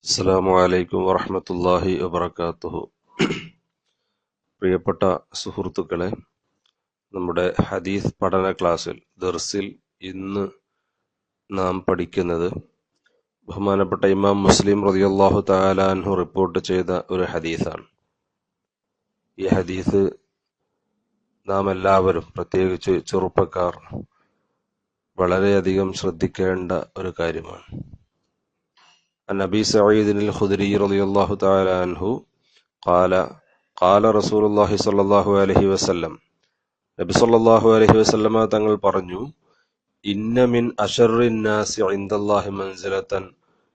അസ്സലാമു അലൈക്കും വറഹ്മത്തുള്ളാഹി വബറകാതുഹു. പ്രിയപ്പെട്ട സുഹൃത്തുക്കളെ, നമ്മുടെ ഹദീസ് പഠന ക്ലാസ്സിൽ ദർസിൽ ഇന്ന് നാം പഠിക്കുന്നത് ബഹുമാനപ്പെട്ട ഇമാം മുസ്ലിം റളിയല്ലാഹു തആല അൻഹു റിപ്പോർട്ട് ചെയ്ത ഒരു ഹദീസാണ്. ഈ ഹദീസ് നാം എല്ലാവരും, പ്രത്യേകിച്ച് ചെറുപ്പക്കാർ, വളരെയധികം ശ്രദ്ധിക്കേണ്ട ഒരു കാര്യമാണ്. عن أبي سعيد الخدري رضي الله تعالى عنه قال قال رسول الله صلى الله عليه وسلم നബി സല്ലല്ലാഹു അലൈഹി വസല്ലമ തങ്ങൾ പറഞ്ഞു, ഇന്ന മിൻ അശർറിൻ നാസി ഇൻദല്ലാഹി മൻസിലതൻ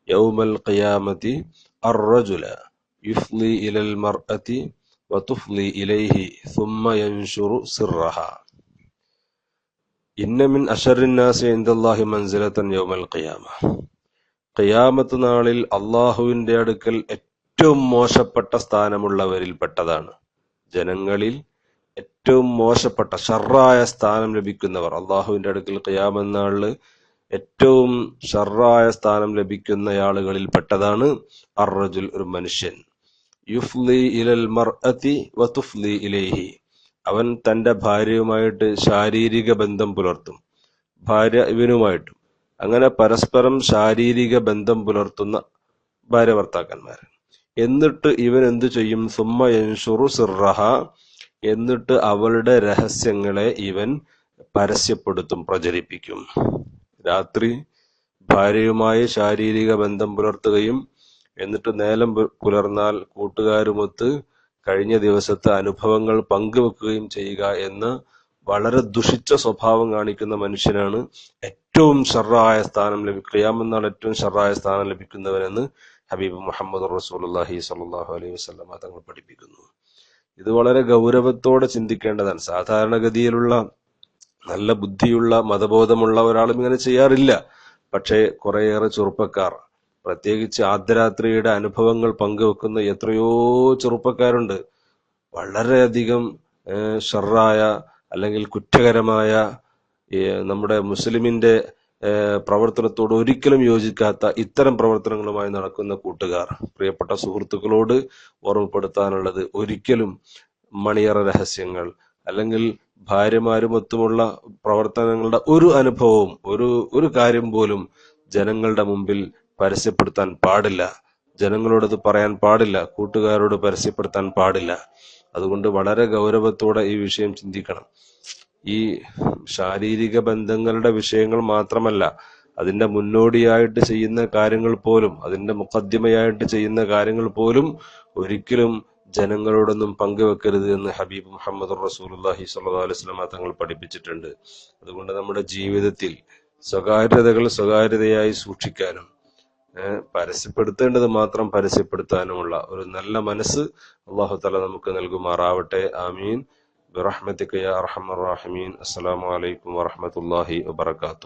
യൗമൽ ഖിയാമത്തി അർറജുല യുഫ്ലി ഇലൽ മർഅതി വതുഫ്ലി ഇലൈഹി സുമ്മ യൻശുറു സിർറഹ. ഇന്ന മിൻ അശർറിൻ നാസി ഇൻദല്ലാഹി മൻസിലതൻ യൗമൽ ഖിയാമ. ഖിയാമത്ത് നാളിൽ അള്ളാഹുവിന്റെ അടുക്കൽ ഏറ്റവും മോശപ്പെട്ട സ്ഥാനമുള്ളവരിൽപ്പെട്ടതാണ്. ജനങ്ങളിൽ ഏറ്റവും മോശപ്പെട്ട ഷർറായ സ്ഥാനം ലഭിക്കുന്നവർ, അള്ളാഹുവിന്റെ അടുക്കൽ ഖിയാമത്ത് നാളിൽ ഏറ്റവും ഷർറായ സ്ഥാനം ലഭിക്കുന്ന ആളുകളിൽ പെട്ടതാണ് അർറജുൽ, ഒരു മനുഷ്യൻ. യുഫ്ലി ഇലൽ മർഅതി വതുഫ്ലി ഇലൈഹി. അവൻ തന്റെ ഭാര്യയുമായിട്ട് ശാരീരിക ബന്ധം പുലർത്തും, ഭാര്യ ഇവനുമായിട്ടും. അങ്ങനെ പരസ്പരം ശാരീരിക ബന്ധം പുലർത്തുന്ന ഭാര്യ ഭർത്താക്കന്മാർ. എന്നിട്ട് ഇവൻ എന്തു ചെയ്യും? സുമ്മ യൻശുറു സിർറഹ. എന്നിട്ട് അവളുടെ രഹസ്യങ്ങളെ ഇവൻ പരസ്യപ്പെടുത്തും, പ്രചരിപ്പിക്കും. രാത്രി ഭാര്യയുമായി ശാരീരിക ബന്ധം പുലർത്തുകയും എന്നിട്ട് നേരം പുലർന്നാൽ കൂട്ടുകാരുമൊത്ത് കഴിഞ്ഞ ദിവസത്തെ അനുഭവങ്ങൾ പങ്കുവെക്കുകയും ചെയ്യുക എന്ന വളരെ ദുഷിച്ച സ്വഭാവം കാണിക്കുന്ന മനുഷ്യനാണ് ഏറ്റവും ഷർറായ സ്ഥാനം ഖിയാമത്ത് നാൾ ഏറ്റവും ഷർറായ സ്ഥാനം ലഭിക്കുന്നവനെന്ന് ഹബീബ് മുഹമ്മദ് റസൂലുള്ളാഹി സ്വല്ലല്ലാഹു അലൈഹി വസല്ലം തങ്ങൾ പഠിപ്പിക്കുന്നു. ഇത് വളരെ ഗൗരവത്തോടെ ചിന്തിക്കേണ്ടതാണ്. സാധാരണഗതിയിലുള്ള നല്ല ബുദ്ധിയുള്ള മതബോധമുള്ള ഒരാളും ഇങ്ങനെ ചെയ്യാറില്ല. പക്ഷേ കുറേയേറെ ചെറുപ്പക്കാർ, പ്രത്യേകിച്ച് ആദ്യരാത്രിയുടെ അനുഭവങ്ങൾ പങ്കുവെക്കുന്ന എത്രയോ ചെറുപ്പക്കാരുണ്ട്. വളരെയധികം ഷർറായ അല്ലെങ്കിൽ കുറ്റകരമായ നമ്മുടെ മുസ്ലിമിന്റെ പ്രവർത്തനത്തോട് ഒരിക്കലും യോജിക്കാത്ത ഇത്തരം പ്രവർത്തനങ്ങളുമായി നടക്കുന്ന കൂട്ടുകാർ. പ്രിയപ്പെട്ട സുഹൃത്തുക്കളോട് ഓർമ്മപ്പെടുത്താനുള്ളത്, ഒരിക്കലും മണിയറ രഹസ്യങ്ങൾ അല്ലെങ്കിൽ ഭാര്യമാരുമൊത്തുമുള്ള പ്രവർത്തനങ്ങളുടെ ഒരു അനുഭവവും ഒരു കാര്യം പോലും ജനങ്ങളുടെ മുമ്പിൽ പരസ്യപ്പെടുത്താൻ പാടില്ല. ജനങ്ങളോടത് പറയാൻ പാടില്ല, കൂട്ടുകാരോട് പരസ്യപ്പെടുത്താൻ പാടില്ല. അതുകൊണ്ട് വളരെ ഗൗരവത്തോടെ ഈ വിഷയം ചിന്തിക്കണം. ഈ ശാരീരിക ബന്ധങ്ങളുടെ വിഷയങ്ങൾ മാത്രമല്ല, അതിന്റെ മുന്നോടിയായിട്ട് ചെയ്യുന്ന കാര്യങ്ങൾ പോലും, അതിന്റെ മുഖദ്ദിമയായിട്ട് ചെയ്യുന്ന കാര്യങ്ങൾ പോലും ഒരിക്കലും ജനങ്ങളോടൊന്നും പങ്കുവെക്കരുത് എന്ന് ഹബീബ് മുഹമ്മദ് റസൂലുള്ളാഹി സ്വല്ലല്ലാഹു അലൈഹി വസല്ലം തങ്ങൾ പഠിപ്പിച്ചിട്ടുണ്ട്. അതുകൊണ്ട് നമ്മുടെ ജീവിതത്തിൽ സ്വകാര്യതയായി സൂക്ഷിക്കാനും പരസ്യപ്പെടുത്തേണ്ടത് മാത്രം പരസ്യപ്പെടുത്താനുമുള്ള ഒരു നല്ല മനസ്സ് അല്ലാഹു തആല നമുക്ക് നൽകുമാറാവട്ടെ. ആമീൻ. ബിറഹ്മതിക യാ അർഹമർ റഹീമീൻ. അസ്സലാമു അലൈക്കും വറഹ്മത്തുള്ളാഹി വബറകാതുഹു.